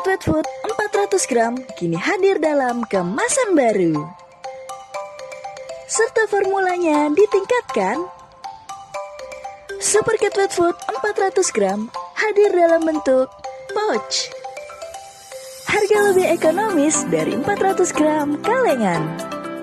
Cat Wet Food 400 gram kini hadir dalam kemasan baru. Serta formulanya ditingkatkan. Super Cat Wet Food 400 gram hadir dalam bentuk pouch. Harga lebih ekonomis dari 400 gram kalengan.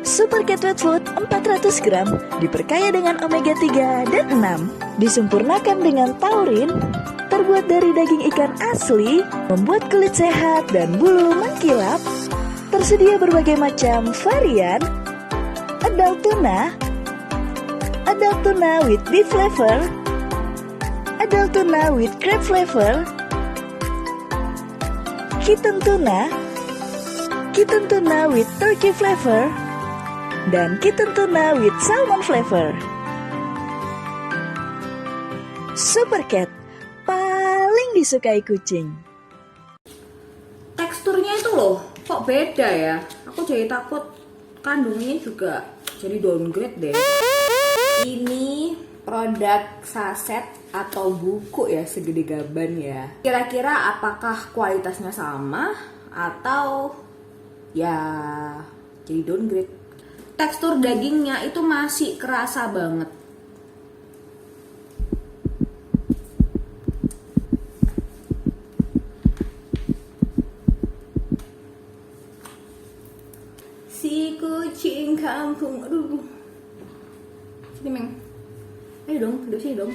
Super Cat Wet Food 400 gram diperkaya dengan omega 3 dan 6, disempurnakan dengan taurin, terbuat dari daging ikan asli, membuat kulit sehat dan bulu mengkilap. Tersedia berbagai macam varian. Adult tuna with beef flavor, adult tuna with crab flavor, kitten tuna with turkey flavor, dan kitten tuna with salmon flavor. Super Cat paling disukai kucing. Teksturnya itu loh, kok beda ya? Aku jadi takut kandungnya juga jadi downgrade deh. Ini produk saset atau buku ya, segede gaban ya. Kira-kira apakah kualitasnya sama atau ya jadi downgrade? Tekstur dagingnya itu masih kerasa banget. Si kucing kampung, aduh. Sini Meng, ayo dong, duduk sini dong.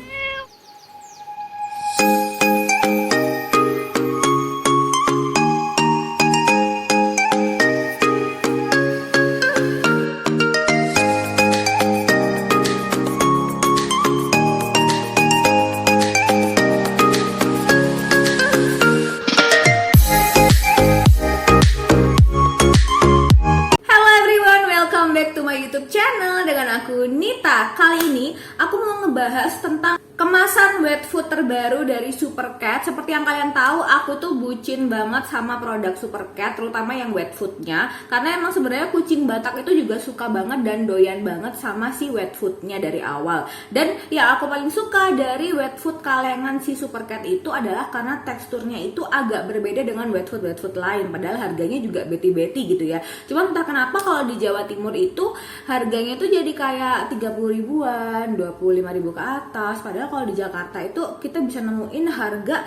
YouTube channel dengan aku Nita. Kali ini aku mau ngebahas tentang kemasan wet food terbaru dari Super Cat. Seperti yang kalian tahu, aku tuh bucin banget sama produk Super Cat, terutama yang wet foodnya. Karena emang sebenarnya kucing Batak itu juga suka banget dan doyan banget sama si wet foodnya dari awal. Dan ya aku paling suka dari wet food kalengan si Super Cat itu adalah karena teksturnya itu agak berbeda dengan wet food lain. Padahal harganya juga beti-beti gitu ya. Cuma entah kenapa kalau di Jawa Timur itu harganya tuh jadi kayak 30 ribuan, 25 ribu ke atas. Padahal kalau di Jakarta itu kita bisa nemuin harga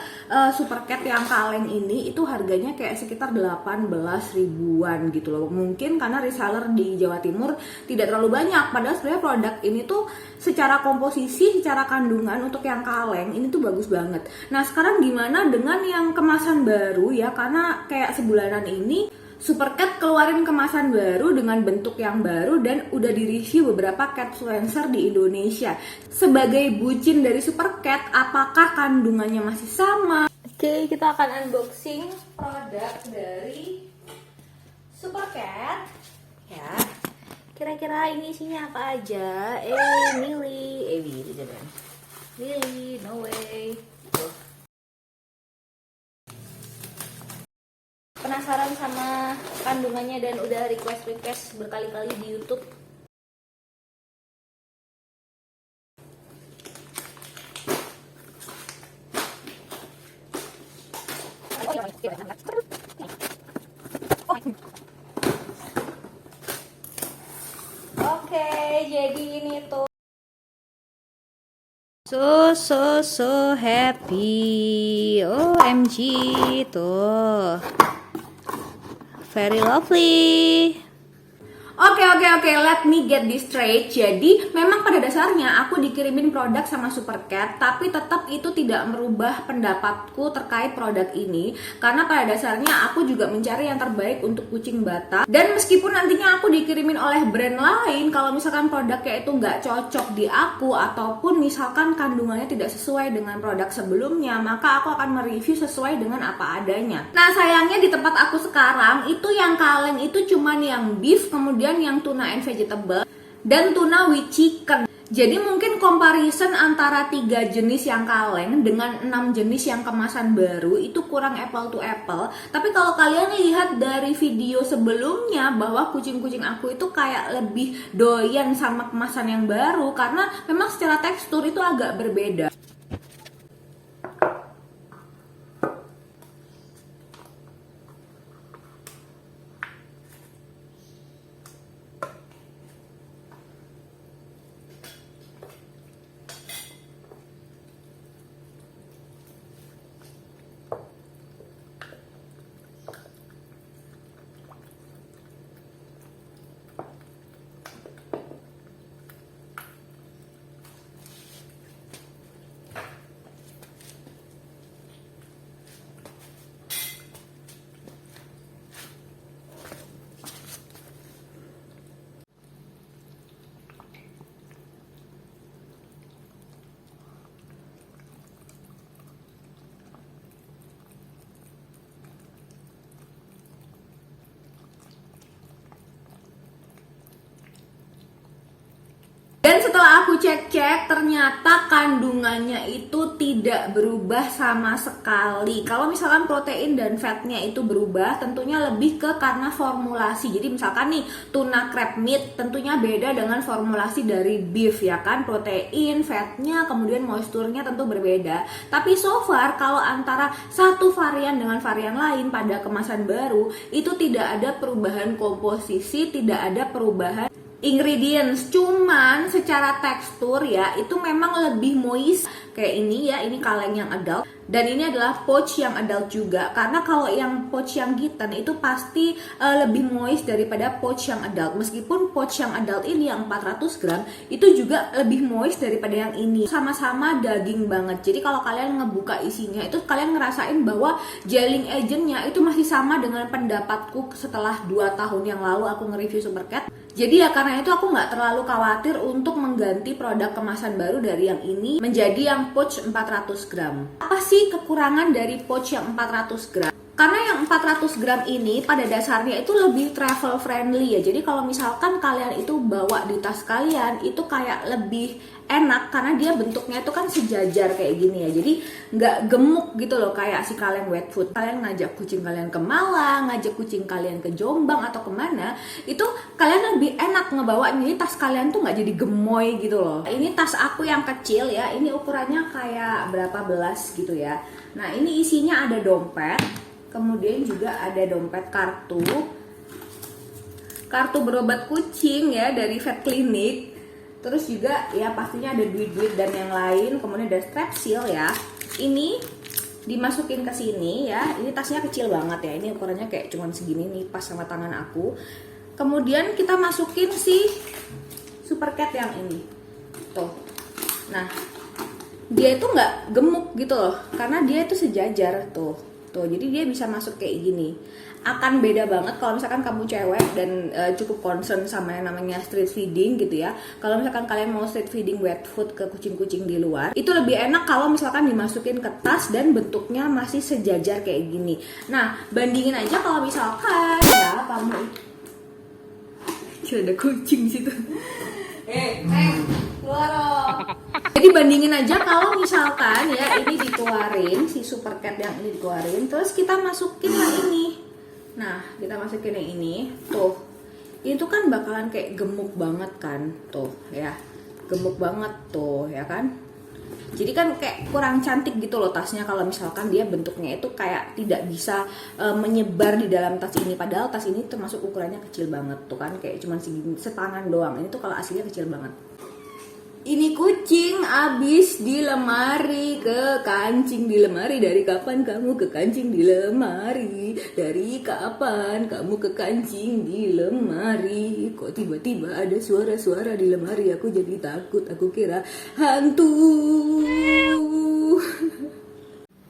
Super Cat yang kaleng ini itu harganya kayak sekitar 18 ribuan gitu loh. Mungkin karena reseller di Jawa Timur tidak terlalu banyak. Padahal sebenarnya produk ini tuh secara komposisi, secara kandungan untuk yang kaleng ini tuh bagus banget. Nah sekarang gimana dengan yang kemasan baru ya? Karena kayak sebulanan ini Super Cat keluarin kemasan baru dengan bentuk yang baru dan udah direview beberapa catfluencer di Indonesia. Sebagai bucin dari Super Cat, apakah kandungannya masih sama? Oke, kita akan unboxing produk dari Super Cat. Ya, kira-kira ini isinya apa aja? Lily, no way. Tuh. Penasaran sama kandungannya dan udah request berkali-kali di YouTube. Oke, jadi ini tuh so happy. OMG tuh. Very lovely. Oke, let me get this straight. Jadi memang pada dasarnya aku dikirimin produk sama Super Cat, tapi tetap itu tidak merubah pendapatku terkait produk ini. Karena pada dasarnya aku juga mencari yang terbaik untuk kucing Batak. Dan meskipun nantinya aku dikirimin oleh brand lain, kalau misalkan produknya itu nggak cocok di aku, ataupun misalkan kandungannya tidak sesuai dengan produk sebelumnya, maka aku akan mereview sesuai dengan apa adanya. Nah sayangnya di tempat aku sekarang itu yang kaleng itu cuman yang beef, kemudian yang tuna and vegetable, dan tuna with chicken. Jadi mungkin comparison antara 3 jenis yang kaleng dengan 6 jenis yang kemasan baru itu kurang apple to apple. Tapi kalau kalian lihat dari video sebelumnya bahwa kucing-kucing aku itu kayak lebih doyan sama kemasan yang baru, karena memang secara tekstur itu agak berbeda. Dan setelah aku cek-cek, ternyata kandungannya itu tidak berubah sama sekali. Kalau misalkan protein dan fatnya itu berubah, tentunya lebih ke karena formulasi. Jadi misalkan nih, tuna crab meat tentunya beda dengan formulasi dari beef ya kan. Protein, fatnya, kemudian moisturnya tentu berbeda. Tapi so far, kalau antara satu varian dengan varian lain pada kemasan baru, itu tidak ada perubahan komposisi, tidak ada perubahan ingredients, cuman secara tekstur ya itu memang lebih moist kayak ini ya, ini kaleng yang adult dan ini adalah pouch yang adult juga, karena kalau yang pouch yang kitten itu pasti lebih moist daripada pouch yang adult, meskipun pouch yang adult ini yang 400 gram itu juga lebih moist daripada yang ini. Sama-sama daging banget, jadi kalau kalian ngebuka isinya itu kalian ngerasain bahwa gelling agentnya itu masih sama dengan pendapatku setelah 2 tahun yang lalu aku nge-review Supercat. Jadi ya karena itu aku nggak terlalu khawatir untuk mengganti produk kemasan baru dari yang ini menjadi yang pouch 400 gram. Apa sih kekurangan dari pouch yang 400 gram? Karena yang 400 gram ini pada dasarnya itu lebih travel friendly ya. Jadi kalau misalkan kalian itu bawa di tas kalian itu kayak lebih enak karena dia bentuknya itu kan sejajar kayak gini ya. Jadi nggak gemuk gitu loh kayak si kaleng wet food. Kalian ngajak kucing kalian ke Malang, ngajak kucing kalian ke Jombang atau kemana, itu kalian lebih enak ngebawa. Jadi tas kalian tuh nggak jadi gemoy gitu loh. Ini tas aku yang kecil ya. Ini ukurannya kayak berapa belas gitu ya. Nah ini isinya ada dompet. Kemudian juga ada dompet kartu berobat kucing ya dari vet clinic. Terus juga ya pastinya ada duit-duit dan yang lain. Kemudian ada strap seal ya. Ini dimasukin ke sini ya. Ini tasnya kecil banget ya. Ini ukurannya kayak cuman segini nih, pas sama tangan aku. Kemudian kita masukin si Supercat yang ini. Tuh. Nah, dia itu nggak gemuk gitu loh, karena dia itu sejajar tuh. Jadi dia bisa masuk kayak gini. Akan beda banget kalau misalkan kamu cewek dan cukup concern sama yang namanya street feeding gitu ya. Kalau misalkan kalian mau street feeding wet food ke kucing-kucing di luar, itu lebih enak kalau misalkan dimasukin ke tas dan bentuknya masih sejajar kayak gini. Nah, bandingin aja kalau misalkan ya kamu ada kucing di situ. Keluar dong. Jadi bandingin aja kalau misalkan ya ini dikeluarin, si Supercat yang ini dikeluarin, terus kita masukin yang ini. Nah, kita masukin yang ini, tuh. Itu kan bakalan kayak gemuk banget kan, tuh ya. Gemuk banget tuh, ya kan? Jadi kan kayak kurang cantik gitu loh tasnya kalau misalkan dia bentuknya itu kayak tidak bisa menyebar di dalam tas ini. Padahal tas ini termasuk ukurannya kecil banget tuh kan, kayak cuma segini setangan doang. Ini tuh kalau aslinya kecil banget. Ini kucing abis di lemari, ke kancing di lemari. Dari kapan kamu ke kancing di lemari? Dari kapan kamu ke kancing di lemari? Kok tiba-tiba ada suara-suara di lemari? Aku jadi takut, aku kira hantu.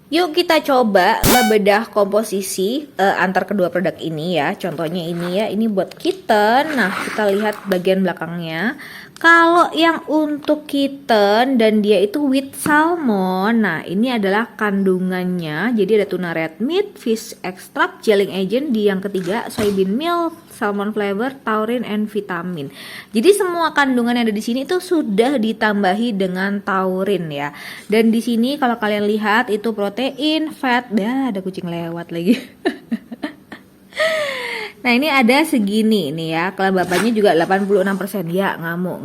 Yuk kita coba ngebedah komposisi antar kedua produk ini ya. Contohnya ini ya, ini buat kitten. Nah, kita lihat bagian belakangnya. Kalau yang untuk kitten dan dia itu with salmon, nah ini adalah kandungannya. Jadi ada tuna red meat, fish extract, gelling agent. Di yang ketiga soybean meal, salmon flavor, taurine, and vitamin. Jadi semua kandungan yang ada di sini itu sudah ditambahi dengan taurine ya. Dan di sini kalau kalian lihat itu protein, fat, ada kucing lewat lagi. Nah ini ada segini nih ya, kelembabannya juga 86% ya, ngamuk.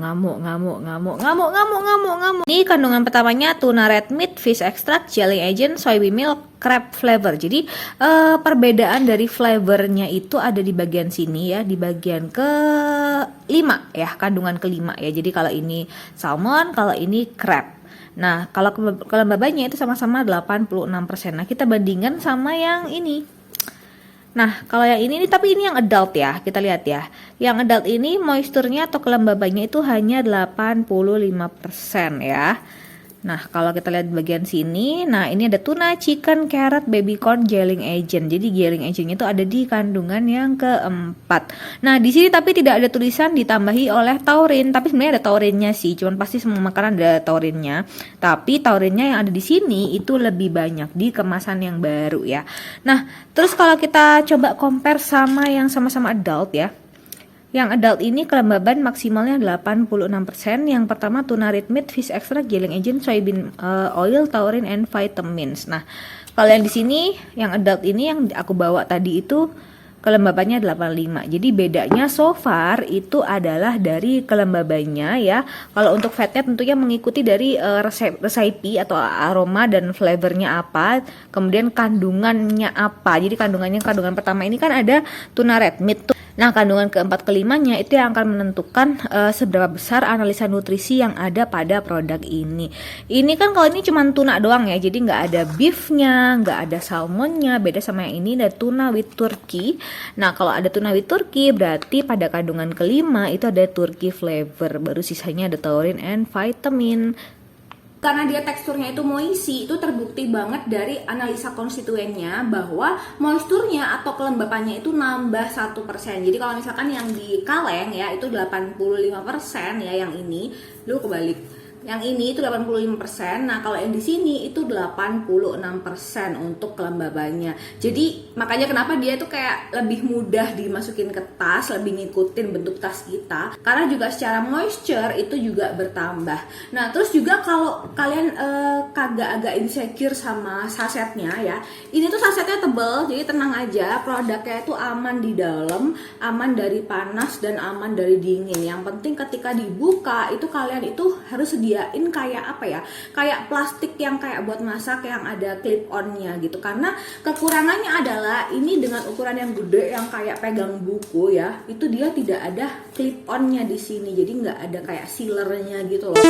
Ini kandungan pertamanya tuna red meat, fish extract, gelling agent, soybean meal, crab flavor. Jadi perbedaan dari flavornya itu ada di bagian sini ya, di bagian ke-5 ya, kandungan ke-5 ya. Jadi kalau ini salmon, kalau ini crab. Nah kalau kelembabannya itu sama-sama 86%. Nah kita bandingkan sama yang ini. Nah, kalau yang ini tapi ini yang adult ya, kita lihat ya. Yang adult ini moisturnya atau kelembabannya itu hanya 85% ya. Nah, kalau kita lihat di bagian sini, nah ini ada tuna, chicken, carrot, baby corn, gelling agent. Jadi gelling agentnya itu ada di kandungan yang keempat. Nah, di sini tapi tidak ada tulisan ditambahi oleh taurin, tapi sebenarnya ada taurinnya sih. Cuman pasti semua makanan ada taurinnya. Tapi taurinnya yang ada di sini itu lebih banyak di kemasan yang baru ya. Nah, terus kalau kita coba compare sama yang sama-sama adult ya. Yang adult ini kelembaban maksimalnya 86%. Yang pertama tuna red meat, fish extract, gelling agent, soybean oil, taurine, and vitamins. Nah, kalau yang di sini yang adult ini yang aku bawa tadi itu kelembabannya 85. Jadi bedanya so far itu adalah dari kelembabannya ya. Kalau untuk fatnya tentunya mengikuti dari resepi atau aroma dan flavornya apa, kemudian kandungannya apa. Jadi kandungan pertama ini kan ada tuna red meat tuh. Nah, kandungan keempat kelimanya itu yang akan menentukan seberapa besar analisa nutrisi yang ada pada produk ini. Ini kan kalau ini cuma tuna doang ya, jadi nggak ada beefnya, nggak ada salmonnya. Beda sama yang ini ada tuna with turkey. Nah, kalau ada tuna with turkey berarti pada kandungan kelima itu ada turkey flavor. Baru sisanya ada taurine and vitamin. Karena dia teksturnya itu moisi, itu terbukti banget dari analisa konstituennya bahwa moisturnya atau kelembapannya itu nambah 1%. Jadi kalau misalkan yang di kaleng ya itu 85% ya, yang ini lu kebalik. Yang ini itu 85%. Nah, kalau yang di sini itu 86% untuk kelembabannya. Jadi makanya kenapa dia tuh kayak lebih mudah dimasukin ke tas, lebih ngikutin bentuk tas kita. Karena juga secara moisture itu juga bertambah. Nah, terus juga kalau kalian agak insecure sama sasetnya ya. Ini tuh sasetnya tebel, jadi tenang aja. Produknya itu aman di dalam, aman dari panas dan aman dari dingin. Yang penting ketika dibuka itu kalian itu harus sediain kayak apa ya, kayak plastik yang kayak buat masak yang ada clip onnya gitu. Karena kekurangannya adalah ini dengan ukuran yang gede yang kayak pegang buku ya, itu dia tidak ada clip onnya di sini, jadi nggak ada kayak sealernya gitu loh.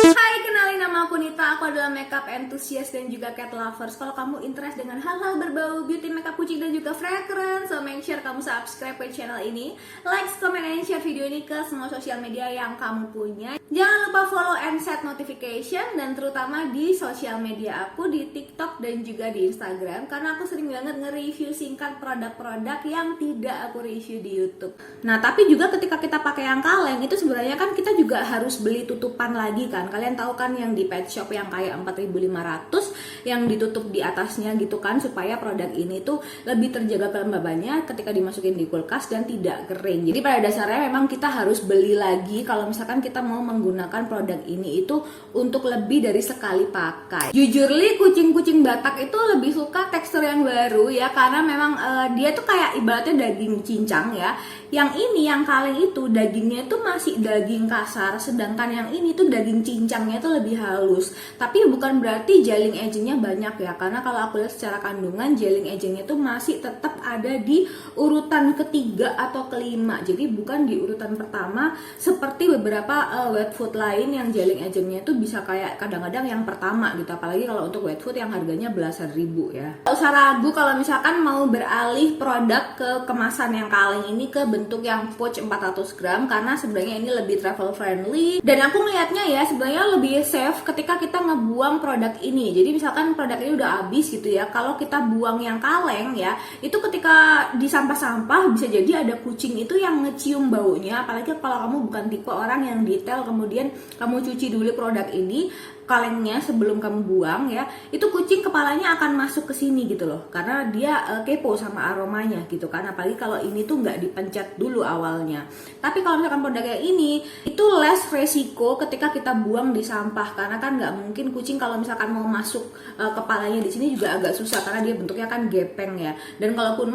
Hai, kenalin nama aku Nita, aku adalah makeup enthusiast dan juga cat lovers. Kalau kamu interest dengan hal-hal berbau beauty, makeup, kucing dan juga fragrance, so make sure kamu subscribe ke channel ini, like, comment, and share video ini ke semua sosial media yang kamu punya. Jangan lupa follow and set notification, dan terutama di sosial media aku di TikTok dan juga di Instagram, karena aku sering banget nge-review singkat produk-produk yang tidak aku review di YouTube. Nah, tapi juga ketika kita pakai yang kaleng itu sebenarnya kan kita juga harus beli tutupan lagi kan. Kalian tahu kan yang di pet shop yang kayak 4.500 yang ditutup di atasnya gitu kan, supaya produk ini tuh lebih terjaga kelembabannya ketika dimasukin di kulkas dan tidak kering. Jadi pada dasarnya memang kita harus beli lagi kalau misalkan kita mau menggunakan produk ini itu untuk lebih dari sekali pakai. Jujur li, kucing-kucing Batak itu lebih suka tekstur yang baru ya, karena memang dia tuh kayak ibaratnya daging cincang ya. Yang ini yang kaleng itu dagingnya itu masih daging kasar, sedangkan yang ini tuh daging cincangnya itu lebih halus. Tapi bukan berarti gelling agentnya banyak ya, karena kalau aku lihat secara kandungan gelling agentnya tuh masih tetap ada di urutan ketiga atau kelima. Jadi bukan di urutan pertama seperti beberapa wet food lain yang gelling agentnya tuh bisa kayak kadang-kadang yang pertama gitu. Apalagi kalau untuk wet food yang harganya belasan ribu ya. Gak usah ragu kalau misalkan mau beralih produk ke kemasan yang kaleng ini ke bentuk yang pouch 400 gram, karena sebenarnya ini lebih travel friendly dan aku melihatnya ya sebenarnya lebih safe ketika kita ngebuang produk ini. Jadi misalkan produk ini udah habis gitu ya, kalau kita buang yang kaleng ya, itu ketika di sampah-sampah bisa jadi ada kucing itu yang ngecium baunya. Apalagi kalau kamu bukan tipe orang yang detail, kemudian kamu cuci dulu produk ini kalengnya sebelum kamu buang ya, itu kucing kepalanya akan masuk ke sini gitu loh, karena dia kepo sama aromanya gitu kan. Apalagi kalau ini tuh nggak dipencet dulu awalnya. Tapi kalau misalkan produknya ini itu less resiko ketika kita buang di sampah, karena kan nggak mungkin kucing kalau misalkan mau masuk kepalanya di sini juga agak susah karena dia bentuknya kan gepeng ya. Dan kalaupun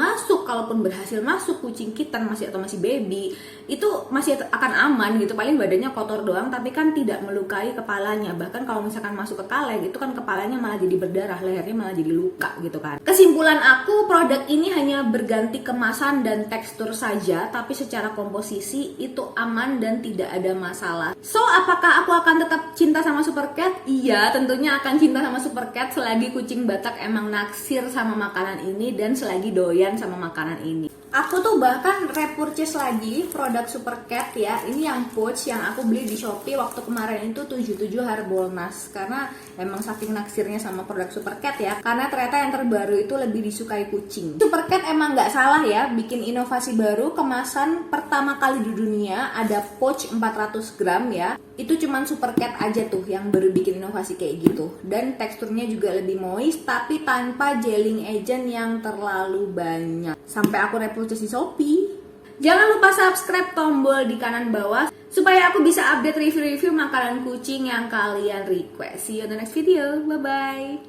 berhasil masuk kucing kitten masih baby, itu masih akan aman gitu, paling badannya kotor doang tapi kan tidak melukai kepalanya. Bahkan kalau misalkan masuk ke kaleng itu kan kepalanya malah jadi berdarah, lehernya malah jadi luka gitu kan. Kesimpulan aku, produk ini hanya berganti kemasan dan tekstur saja, tapi secara komposisi itu aman dan tidak ada masalah. So, apakah aku akan tetap cinta sama Super Cat? Iya, tentunya akan cinta sama Super Cat selagi kucing Batak emang naksir sama makanan ini dan selagi doyan sama makanan ini. Aku tuh bahkan repurchase lagi produk Super Cat ya. Ini yang pouch yang aku beli di Shopee waktu kemarin itu 77 Harbolnas, karena emang saking naksirnya sama produk Super Cat ya. Karena ternyata yang terbaru itu lebih disukai kucing. Super Cat emang nggak salah ya bikin inovasi baru. Kemasan pertama kali di dunia ada pouch 400 gram ya. Itu cuman Super Cat aja tuh yang baru bikin inovasi kayak gitu. Dan teksturnya juga lebih moist tapi tanpa gelling agent yang terlalu banyak. Sampai aku repurchase di Shopee. Jangan lupa subscribe tombol di kanan bawah supaya aku bisa update review-review makanan kucing yang kalian request. See you on the next video. Bye-bye.